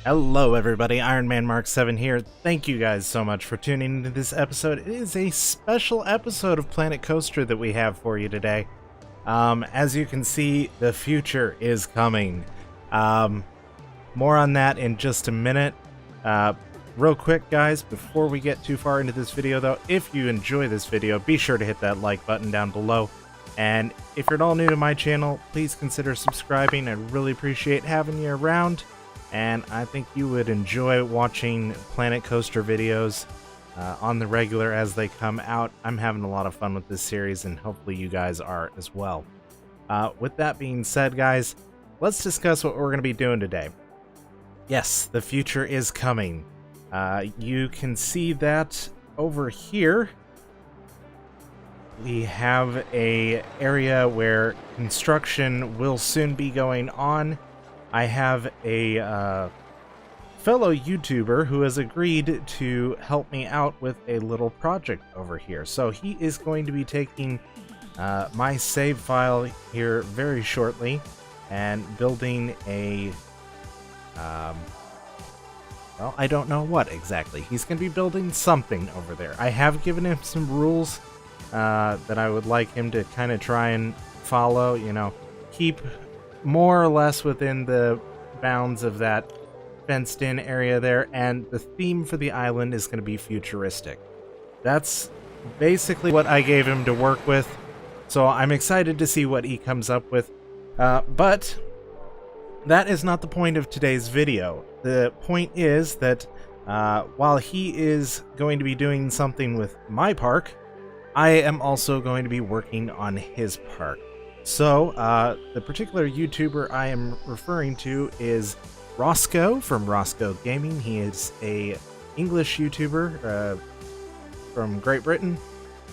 Hello everybody, Iron Man Mark 7 here. Thank you guys so much for tuning into this episode. It is a special episode of Planet Coaster that we have for you today. As you can see, the future is coming. More on that in just a minute. Real quick guys, before we get too far into this video though, if you enjoy this video, be sure to hit that like button down below. And if you're at all new to my channel, please consider subscribing. I really appreciate having you around. And I think you would enjoy watching Planet Coaster videos on the regular as they come out. I'm having a lot of fun with this series, and hopefully you guys are as well. With that being said, guys, let's discuss what we're going to be doing today. Yes, the future is coming. You can see that over here. We have an area where construction will soon be going on. I have a fellow YouTuber who has agreed to help me out with a little project over here. So he is going to be taking my save file here very shortly and building a, well, I don't know what exactly. He's going to be building something over there. I have given him some rules that I would like him to kind of try and follow, you know, keep more or less within the bounds of that fenced-in area there, and the theme for the island is going to be futuristic. That's basically what I gave him to work with, so I'm excited to see what he comes up with. But that is not the point of today's video. The point is that while he is going to be doing something with my park, I am also going to be working on his park. So, the particular YouTuber I am referring to is Rossgo from Rossgo Gaming. He is a English YouTuber from Great Britain,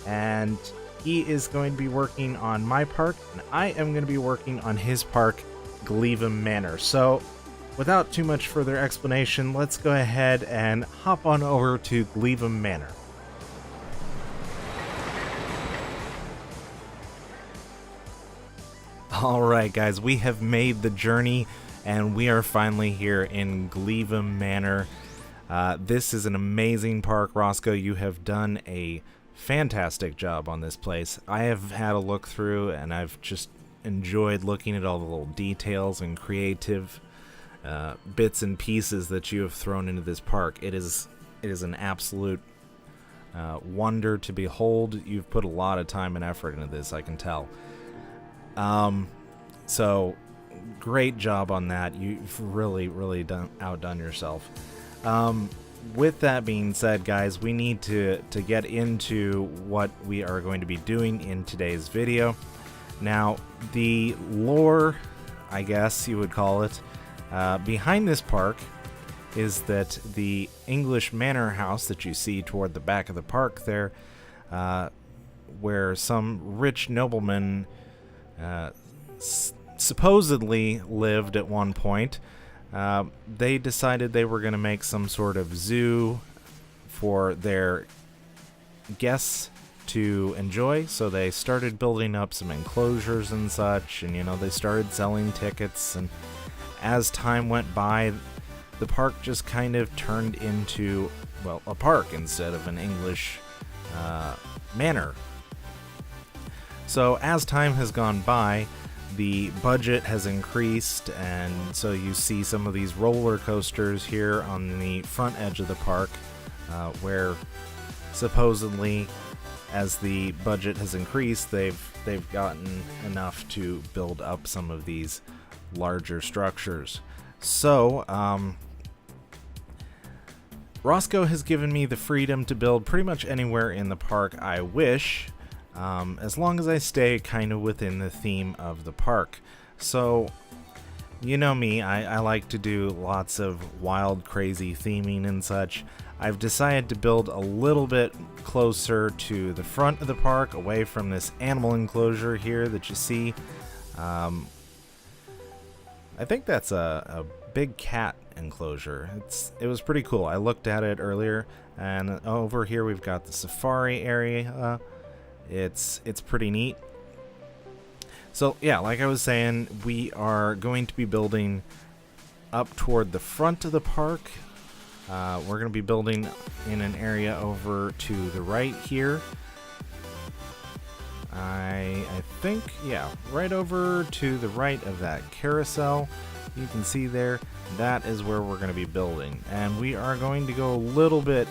and he is going to be working on my park, and I am going to be working on his park, Glevum Manor. So, without too much further explanation, let's go ahead and hop on over to Glevum Manor. Alright guys, we have made the journey and we are finally here in Glevum Manor. This is an amazing park, Rossgo. You have done a fantastic job on this place. I have had a look through and I've just enjoyed looking at all the little details and creative bits and pieces that you have thrown into this park. It is an absolute wonder to behold. You've put a lot of time and effort into this, I can tell. So great job on that. You've really outdone yourself. With that being said, guys, we need to get into what we are going to be doing in today's video. Now, the lore, I guess you would call it, behind this park is that the English manor house that you see toward the back of the park there, where some rich nobleman supposedly lived at one point. They decided they were going to make some sort of zoo for their guests to enjoy, so they started building up some enclosures and such, and you know, they started selling tickets, and as time went by, the park just kind of turned into, well, a park instead of an English manor. So as time has gone by, the budget has increased, and so you see some of these roller coasters here on the front edge of the park, where supposedly, as the budget has increased, they've gotten enough to build up some of these larger structures. So, Rossgo has given me the freedom to build pretty much anywhere in the park I wish, as long as I stay kind of within the theme of the park. So, you know me, I like to do lots of wild, crazy theming and such. I've decided to build a little bit closer to the front of the park, away from this animal enclosure here that you see. I think that's a big cat enclosure. It was pretty cool. I looked at it earlier, and over here we've got the safari area. It's pretty neat. So yeah, like I was saying, we are going to be building up toward the front of the park. We're going to be building in an area over to the right here. I think, yeah, right over to the right of that carousel. You can see there, that is where we're going to be building. And we are going to go a little bit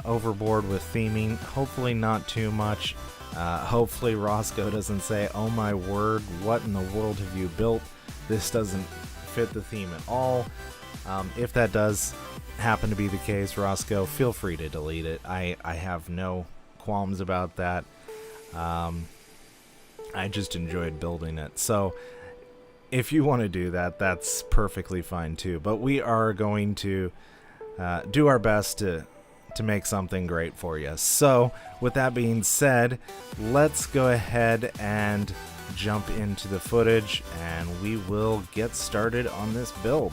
overboard with theming. Hopefully not too much. Hopefully Rossgo doesn't say, "Oh my word, what in the world have you built? This doesn't fit the theme at all." If that does happen to be the case, Rossgo, feel free to delete it. I have no qualms about that. I just enjoyed building it. So if you want to do that, that's perfectly fine too. But we are going to do our best to make something great for you. So with that being said, let's go ahead and jump into the footage and we will get started on this build.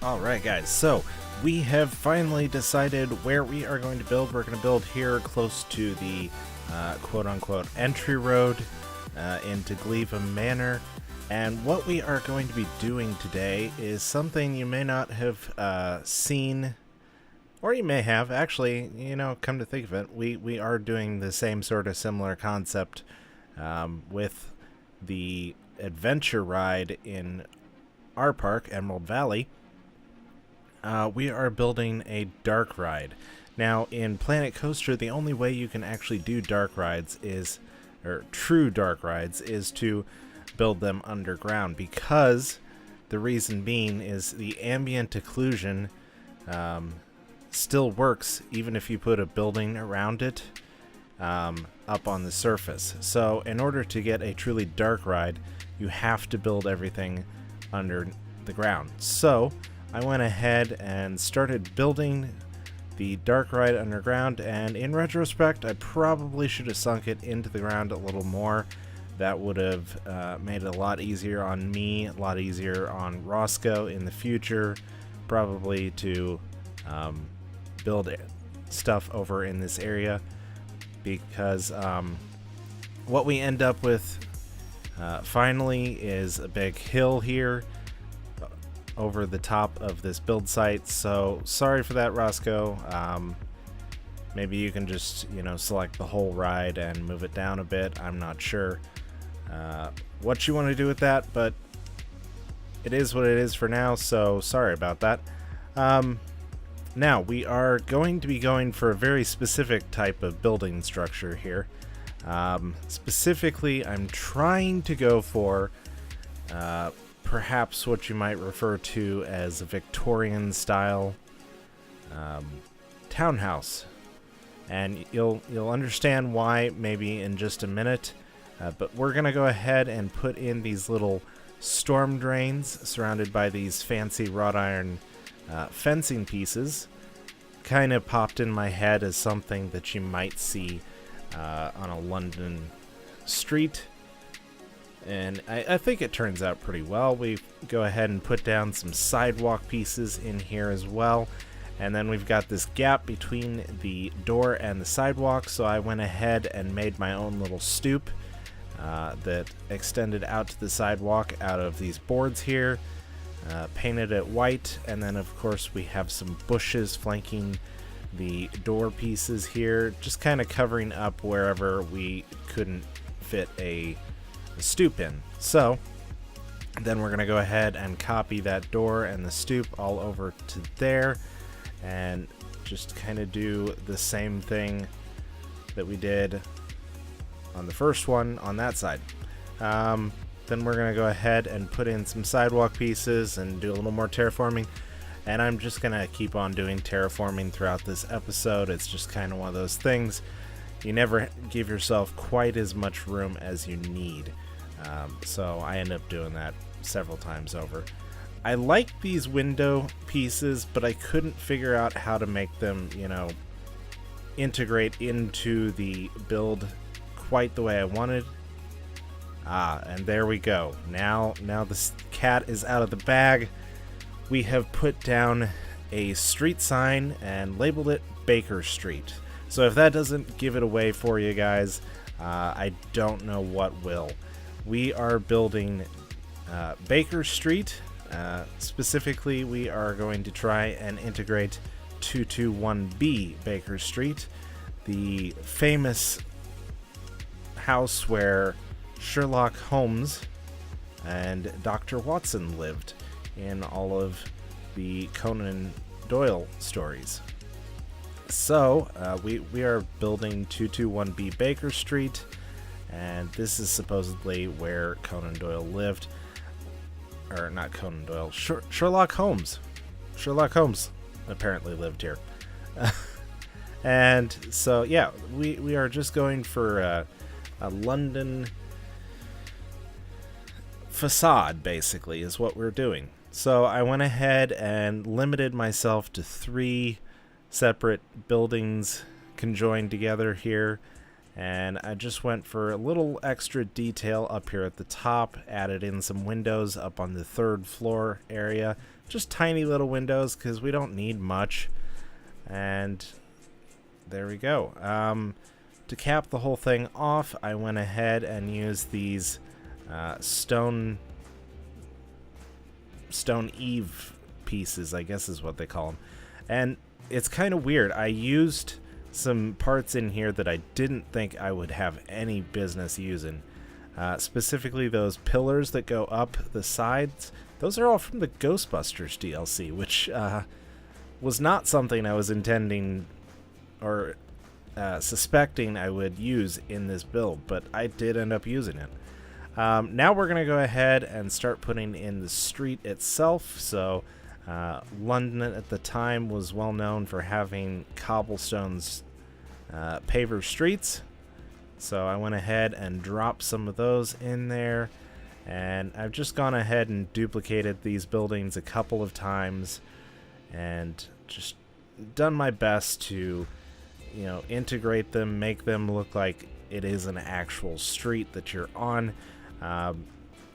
Alright guys, so we have finally decided where we are going to build. We're going to build here close to the quote-unquote entry road into Glevum Manor. And what we are going to be doing today is something you may not have seen, or you may have. Actually, you know, come to think of it, we are doing the same sort of similar concept with the adventure ride in our park, Emerald Valley. We are building a dark ride. Now, in Planet Coaster, the only way you can actually do dark rides is, or true dark rides, is to build them underground, because the reason being is the ambient occlusion still works even if you put a building around it up on the surface. So in order to get a truly dark ride, you have to build everything under the ground. So I went ahead and started building the dark ride underground, and in retrospect I probably should have sunk it into the ground a little more. That would have made it a lot easier on me, a lot easier on Rossgo in the future, probably to build stuff over in this area, because what we end up with finally is a big hill here over the top of this build site. So sorry for that, Rossgo. Maybe you can just, you know, select the whole ride and move it down a bit. I'm not sure what you want to do with that, but it is what it is for now, so sorry about that. Now we are going to be going for a very specific type of building structure here. Specifically, I'm trying to go for perhaps what you might refer to as a Victorian style townhouse, and you'll understand why maybe in just a minute. But we're gonna go ahead and put in these little storm drains surrounded by these fancy wrought iron fencing pieces. Kind of popped in my head as something that you might see on a London street. And I think it turns out pretty well. We go ahead and put down some sidewalk pieces in here as well. And then we've got this gap between the door and the sidewalk, so I went ahead and made my own little stoop that extended out to the sidewalk out of these boards here. Painted it white, and then of course we have some bushes flanking the door pieces here, just kind of covering up wherever we couldn't fit a stoop in. So then we're going to go ahead and copy that door and the stoop all over to there, and just kind of do the same thing that we did on the first one on that side. Then we're going to go ahead and put in some sidewalk pieces and do a little more terraforming. And I'm just going to keep on doing terraforming throughout this episode. It's just kind of one of those things. You never give yourself quite as much room as you need. So I end up doing that several times over. I like these window pieces, but I couldn't figure out how to make them, you know, integrate into the build quite the way I wanted. And there we go. Now the cat is out of the bag. We have put down a street sign and labeled it Baker Street. So if that doesn't give it away for you guys, I don't know what will. We are building Baker Street. Specifically, we are going to try and integrate 221B Baker Street, the famous house where Sherlock Holmes and Dr. Watson lived in all of the Conan Doyle stories. So we are building 221B Baker Street, and this is supposedly where Conan Doyle lived. Or not Conan Doyle, Sherlock Holmes. Sherlock Holmes apparently lived here. And so, yeah, we are just going for a London facade, basically, is what we're doing. So I went ahead and limited myself to 3 separate buildings conjoined together here. And I just went for a little extra detail up here at the top, added in some windows up on the 3rd floor area. Just tiny little windows because we don't need much. And there we go. To cap the whole thing off, I went ahead and used these stone eave pieces, I guess is what they call them. And it's kind of weird. I used some parts in here that I didn't think I would have any business using. Specifically those pillars that go up the sides. Those are all from the Ghostbusters DLC, which was not something I was intending or suspecting I would use in this build, but I did end up using it. Now we're going to go ahead and start putting in the street itself. So London at the time was well known for having cobblestones paver streets, so I went ahead and dropped some of those in there, and I've just gone ahead and duplicated these buildings a couple of times and just done my best to, you know, integrate them, make them look like it is an actual street that you're on.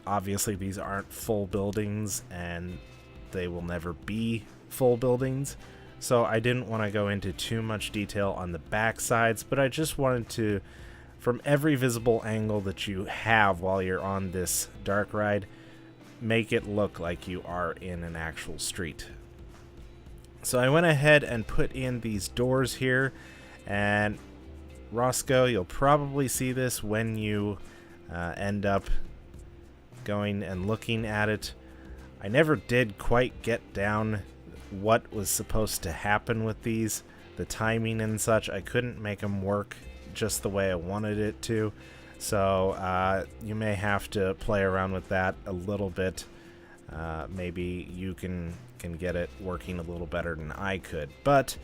Obviously these aren't full buildings and they will never be full buildings, so I didn't want to go into too much detail on the back sides, but I just wanted to, from every visible angle that you have while you're on this dark ride, make it look like you are in an actual street. So I went ahead and put in these doors here, and Rossgo, you'll probably see this when you end up going and looking at it. I never did quite get down what was supposed to happen with these, the timing and such. I couldn't make them work just the way I wanted it to, so you may have to play around with that a little bit. Maybe you can get it working a little better than I could, but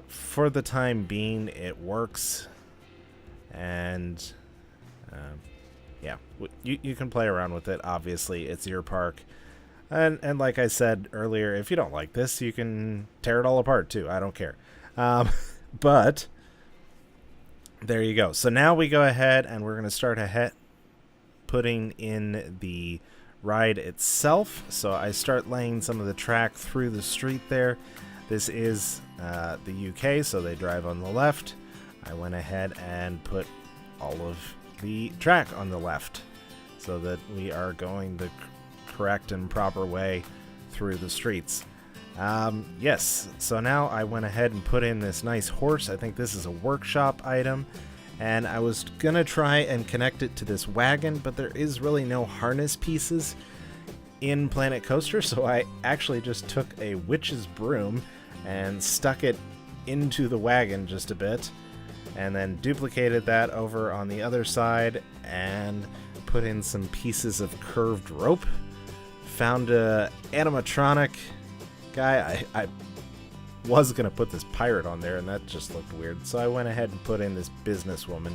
for the time being it works. And yeah, you can play around with it. Obviously it's your park, and like I said earlier, if you don't like this, you can tear it all apart too. I don't care. But there you go. So now we go ahead and we're going to start putting in the ride itself. So I start laying some of the track through the street there. This is the UK, so they drive on the left. I went ahead and put all of the track on the left so that we are going the correct and proper way through the streets. Yes, so now I went ahead and put in this nice horse. I think this is a workshop item, and I was gonna try and connect it to this wagon, but there is really no harness pieces in Planet Coaster, so I actually just took a witch's broom and stuck it into the wagon just a bit, and then duplicated that over on the other side and put in some pieces of curved rope. Found a animatronic guy. I was gonna put this pirate on there and that just looked weird, so I went ahead and put in this businesswoman.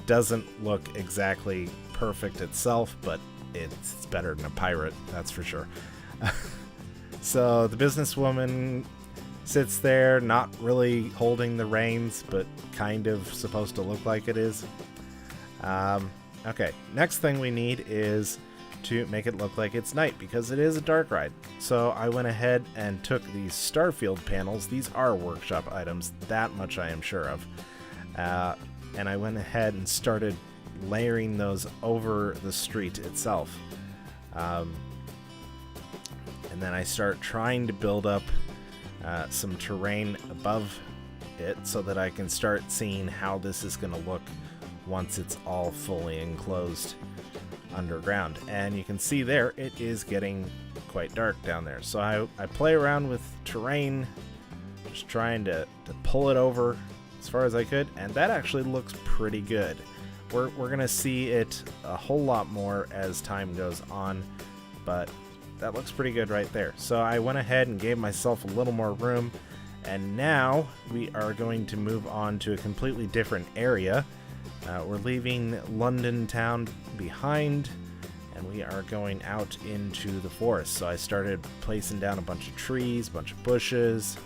Doesn't look exactly perfect itself, but it's better than a pirate, that's for sure. So the businesswoman sits there, not really holding the reins, but kind of supposed to look like it is. Okay, next thing we need is to make it look like it's night, because it is a dark ride. So I went ahead and took these Starfield panels. These are workshop items, that much I am sure of. And I went ahead and started layering those over the street itself. And then I start trying to build up some terrain above it so that I can start seeing how this is going to look once it's all fully enclosed underground. And you can see there, it is getting quite dark down there. So I play around with terrain, just trying to pull it over as far as I could, and that actually looks pretty good. We're going to see it a whole lot more as time goes on, but that looks pretty good right there. So I went ahead and gave myself a little more room, and now we are going to move on to a completely different area. We're leaving London town behind, and we are going out into the forest. So I started placing down a bunch of trees, a bunch of bushes,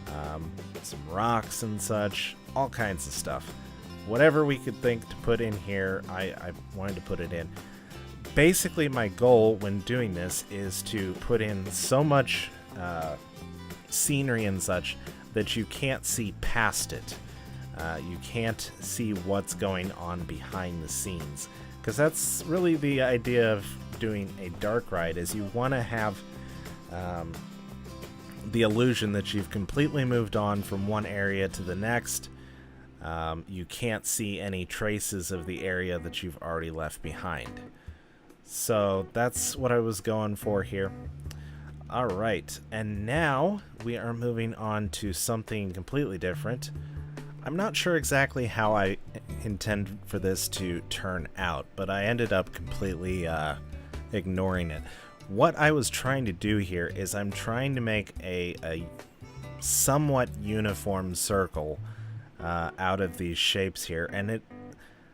some rocks and such, all kinds of stuff. Whatever we could think to put in here, I wanted to put it in. Basically, my goal when doing this is to put in so much scenery and such that you can't see past it. You can't see what's going on behind the scenes, because that's really the idea of doing a dark ride, is you want to have the illusion that you've completely moved on from one area to the next. You can't see any traces of the area that you've already left behind. So that's what I was going for here. Alright, and now we are moving on to something completely different. I'm not sure exactly how I intend for this to turn out, but I ended up completely ignoring it. What I was trying to do here is I'm trying to make a somewhat uniform circle out of these shapes here, and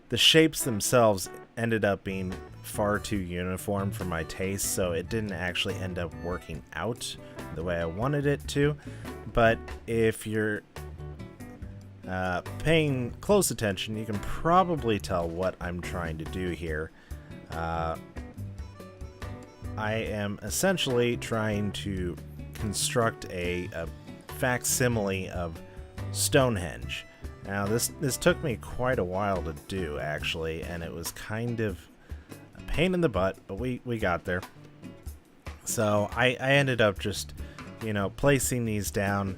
the shapes themselves ended up being far too uniform for my taste, so it didn't actually end up working out the way I wanted it to. But if you're paying close attention, you can probably tell what I'm trying to do here. I am essentially trying to construct a facsimile of Stonehenge. Now this took me quite a while to do, actually, and it was kind of a pain in the butt, but we got there. So I ended up just, placing these down,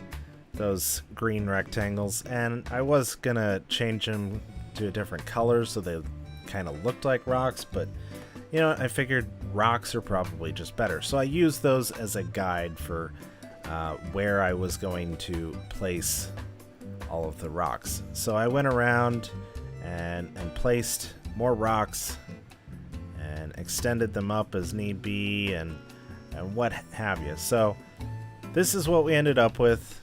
those green rectangles, and I was gonna change them to a different color so they kind of looked like rocks, but I figured rocks are probably just better. So I used those as a guide for where I was going to place all of the rocks. So I went around and placed more rocks and extended them up as need be, and what have you. So this is what we ended up with.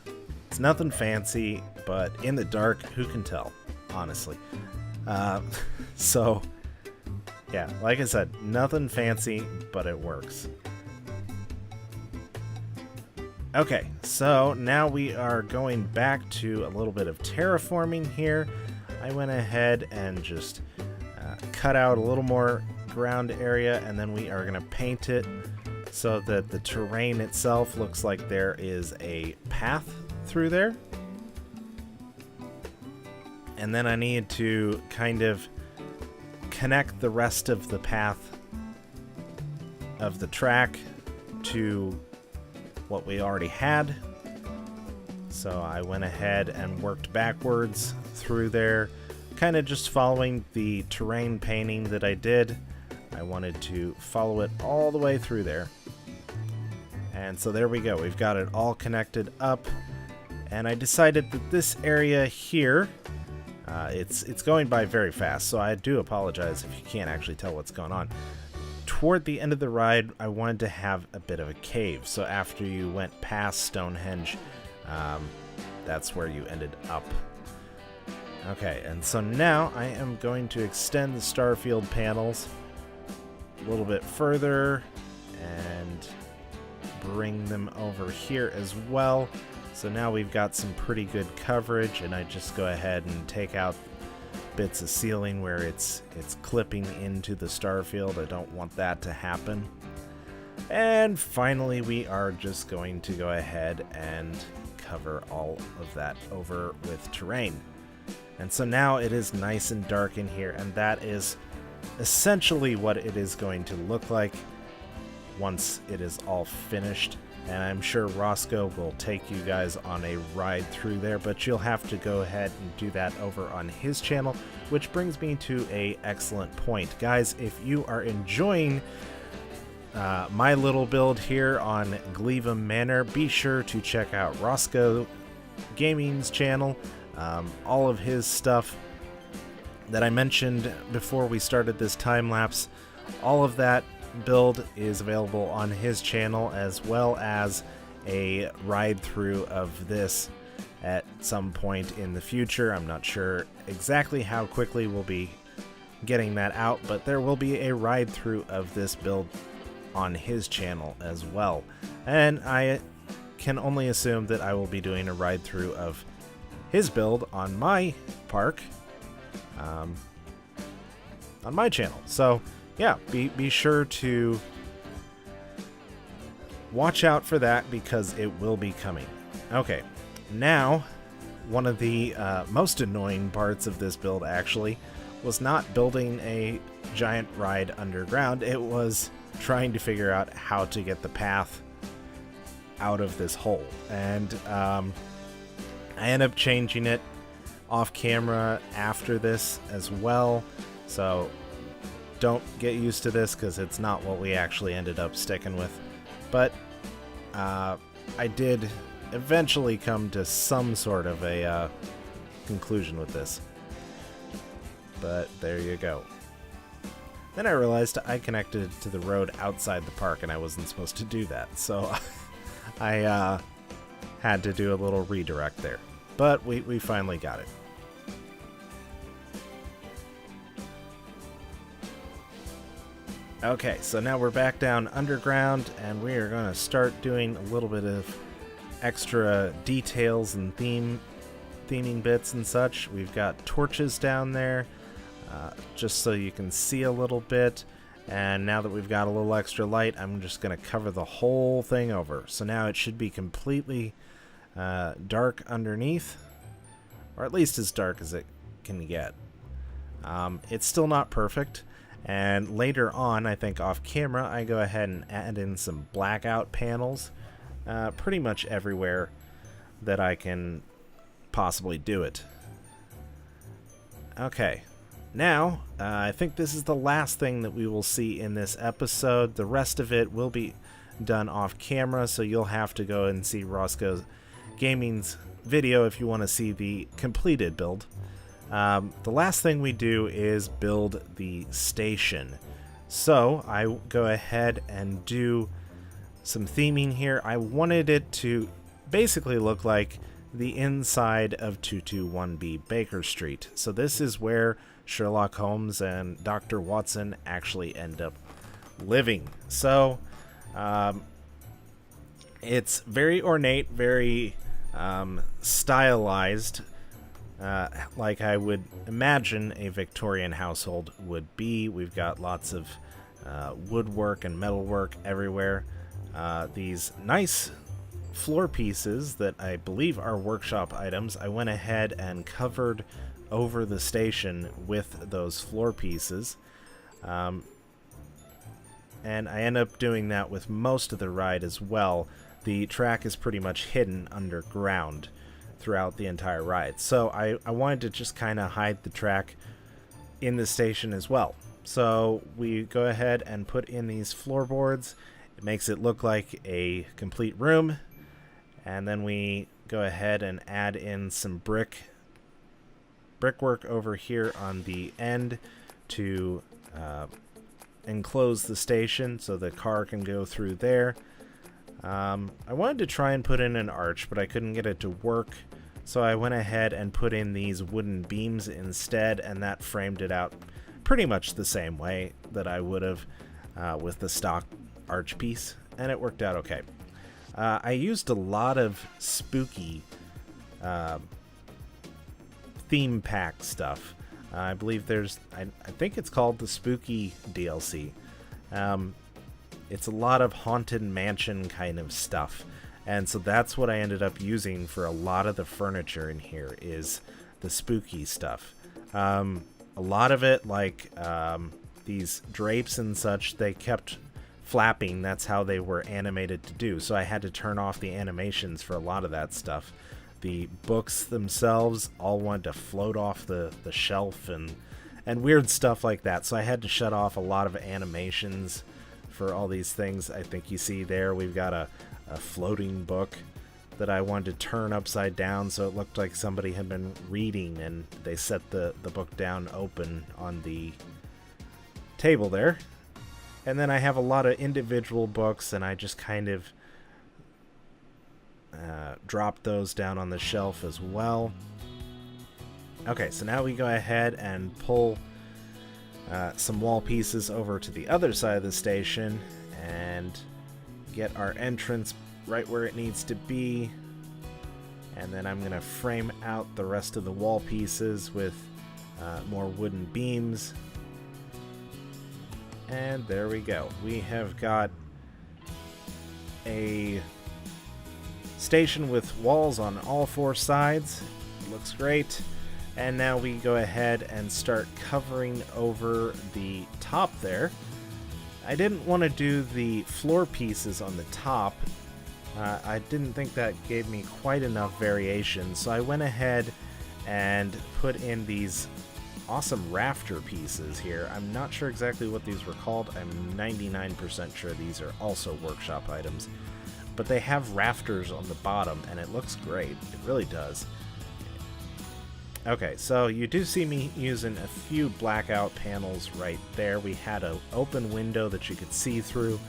It's nothing fancy, but in the dark, who can tell, honestly. So yeah, like I said, nothing fancy, but it works. Okay, so now we are going back to a little bit of terraforming here. I went ahead and just cut out a little more ground area, and then we are going to paint it so that the terrain itself looks like there is a path through there. And then I need to kind of connect the rest of the path of the track to what we already had. So I went ahead and worked backwards through there, kind of just following the terrain painting that I did. I wanted to follow it all the way through there. And so there we go. We've got it all connected up. And I decided that this area here, it's going by very fast, so I do apologize if you can't actually tell what's going on. Toward the end of the ride, I wanted to have a bit of a cave. So after you went past Stonehenge, that's where you ended up. Okay, and so now I am going to extend the Starfield panels a little bit further and bring them over here as well. So now we've got some pretty good coverage, and I just go ahead and take out bits of ceiling where it's clipping into the star field. I don't want that to happen. And finally, we are just going to go ahead and cover all of that over with terrain. And so now it is nice and dark in here, and that is essentially what it is going to look like once it is all finished. And I'm sure Rossgo will take you guys on a ride through there, but you'll have to go ahead and do that over on his channel, which brings me to a excellent point. Guys, if you are enjoying my little build here on Glevum Manor, be sure to check out Rossgo Gaming's channel. All of his stuff that I mentioned before we started this time lapse, all of that build is available on his channel, as well as a ride through of this at some point in the future. I'm not sure exactly how quickly we'll be getting that out, but there will be a ride through of this build on his channel as well. And I can only assume that I will be doing a ride through of his build on my park on my channel. So yeah, be sure to watch out for that, because it will be coming. Okay, now one of the most annoying parts of this build actually was not building a giant ride underground. It was trying to figure out how to get the path out of this hole. And I ended up changing it off camera after this as well. So don't get used to this, because it's not what we actually ended up sticking with. But I did eventually come to some sort of a conclusion with this. But there you go. Then I realized I connected to the road outside the park, and I wasn't supposed to do that. So I had to do a little redirect there. But we finally got it. Okay, so now we're back down underground, and we are going to start doing a little bit of extra details and theming bits and such. We've got torches down there, just so you can see a little bit. And now that we've got a little extra light, I'm just going to cover the whole thing over. So now it should be completely dark underneath, or at least as dark as it can get. It's still not perfect. And later on, I think off camera, I go ahead and add in some blackout panels pretty much everywhere that I can possibly do it. Okay, now I think this is the last thing that we will see in this episode. The rest of it will be done off camera, so you'll have to go and see Rossgo Gaming's video if you want to see the completed build. The last thing we do is build the station. So I go ahead and do some theming here. I wanted it to basically look like the inside of 221B Baker Street. So this is where Sherlock Holmes and Dr. Watson actually end up living. So it's very ornate, very stylized, like I would imagine a Victorian household would be. We've got lots of woodwork and metalwork everywhere. These nice floor pieces that I believe are workshop items, I went ahead and covered over the station with those floor pieces. And I end up doing that with most of the ride as well. The track is pretty much hidden underground throughout the entire ride. So I wanted to just kind of hide the track in the station as well. So we go ahead and put in these floorboards. It makes it look like a complete room. And then we go ahead and add in some brickwork over here on the end to enclose the station so the car can go through there. I wanted to try and put in an arch, but I couldn't get it to work, so I went ahead and put in these wooden beams instead, and that framed it out pretty much the same way that I would have with the stock arch piece, and it worked out okay. I used a lot of spooky theme pack stuff. I believe there's, I think it's called the Spooky DLC. It's a lot of Haunted Mansion kind of stuff. And so that's what I ended up using for a lot of the furniture in here, is the spooky stuff. A lot of it, like these drapes and such, they kept flapping. That's how they were animated to do. So I had to turn off the animations for a lot of that stuff. The books themselves all wanted to float off the shelf and weird stuff like that. So I had to shut off a lot of animations for all these things. I think you see there we've got a floating book that I wanted to turn upside down so it looked like somebody had been reading, and they set the book down open on the table there. And then I have a lot of individual books, and I just kind of dropped those down on the shelf as well. Okay, so now we go ahead and pull some wall pieces over to the other side of the station and get our entrance right where it needs to be. And then I'm going to frame out the rest of the wall pieces with more wooden beams. And there we go. We have got a station with walls on all four sides. It looks great. And now we go ahead and start covering over the top there. I didn't want to do the floor pieces on the top. I didn't think that gave me quite enough variation, so I went ahead and put in these awesome rafter pieces here. I'm not sure exactly what these were called. I'm 99% sure these are also workshop items. But they have rafters on the bottom, and it looks great. It really does. Okay, so you do see me using a few blackout panels right there. We had an open window that you could see through,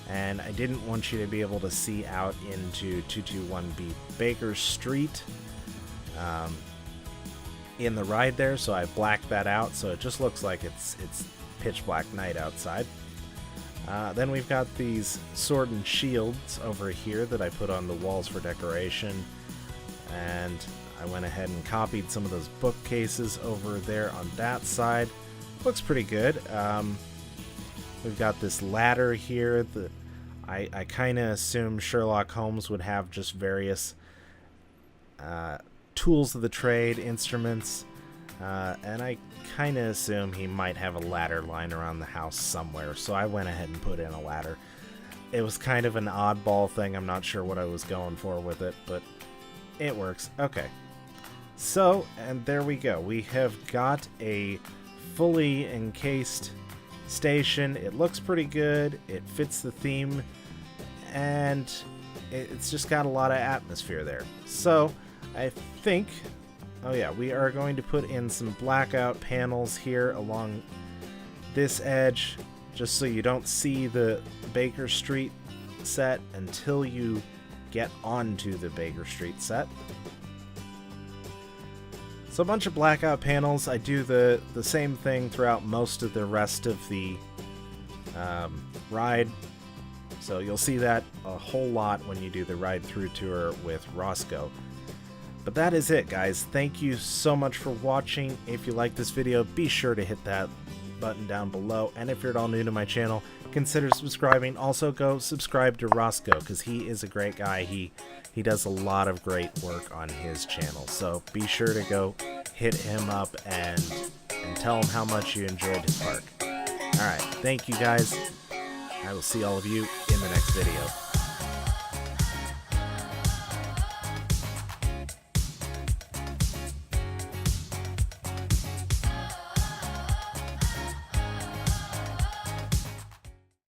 and I didn't want you to be able to see out into 221B Baker Street in the ride there, so I blacked that out so it just looks like it's pitch black night outside. Then we've got these sword and shields over here that I put on the walls for decoration, and I went ahead and copied some of those bookcases over there on that side. Looks pretty good. We've got this ladder here that I kind of assumed Sherlock Holmes would have just various tools of the trade, instruments, and I kind of assume he might have a ladder lying around the house somewhere, so I went ahead and put in a ladder. It was kind of an oddball thing. I'm not sure what I was going for with it, but it works. Okay. So, and there we go. We have got a fully encased station. It looks pretty good. It fits the theme, and it's just got a lot of atmosphere there. So, I think, oh yeah, we are going to put in some blackout panels here along this edge, just so you don't see the Baker Street set until you get onto the Baker Street set. So a bunch of blackout panels. I do the same thing throughout most of the rest of the ride. So you'll see that a whole lot when you do the ride through tour with Rossgo. But that is it, guys. Thank you so much for watching. If you like this video, be sure to hit that button down below. And if you're at all new to my channel, consider subscribing. Also, go subscribe to Rossgo, because he is a great guy. He does a lot of great work on his channel. So be sure to go hit him up and tell him how much you enjoyed his park. Alright, thank you guys. I will see all of you in the next video.